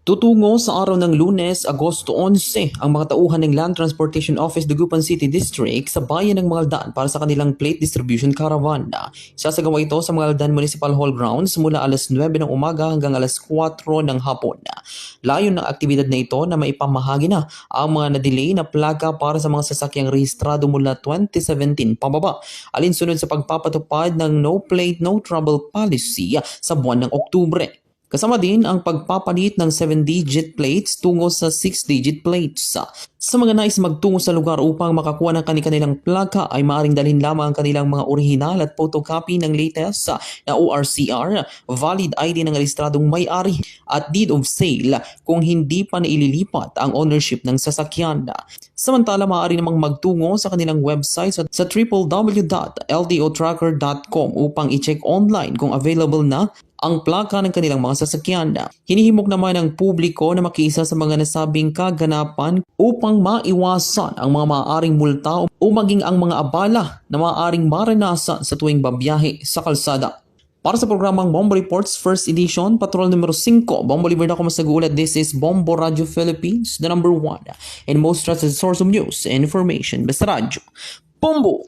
Tutungo sa araw ng Lunes, Agosto 11, ang mga tauhan ng Land Transportation Office Dagupan City District sa bayan ng Maldan para sa kanilang plate distribution caravan. Sasagawa ito sa Maldan Municipal Hall grounds mula alas 9 ng umaga hanggang alas 4 ng hapon. Layon ng aktibidad na ito na maipamahagi na ang mga na-delay na plaga para sa mga sasakyang rehistrado mula 2017 pababa, alinsunod sa pagpapatupad ng No Plate No Trouble policy sa buwan ng Oktubre. Kasama din ang pagpapalit ng 7-digit plates tungo sa 6-digit plates. Sa mga nais magtungo sa lugar upang makakuha ng kanilang plaka ay maaaring dalhin lamang ang kanilang mga orihinal at photocopy ng latest na ORCR, valid ID ng rehistradong may-ari at deed of sale kung hindi pa naililipat ang ownership ng sasakyan. Samantala, maaari namang magtungo sa kanilang website sa www.ltotracker.com upang i-check online kung available na ang plaka ng kanilang mga sasakyan. Hinihimok naman ng publiko na makiisa sa mga nasabing kaganapan upang maiwasan ang mga maaaring multa o maging ang mga abala na maaaring maranasan sa tuwing babiyahe sa kalsada. Para sa programang Bombo Reports First Edition, Patrol numero 5, Bombo Libre na kumasagulat. This is Bombo Radio Philippines, the #1 and most trusted source of news and information. Basta Radyo, Bombo!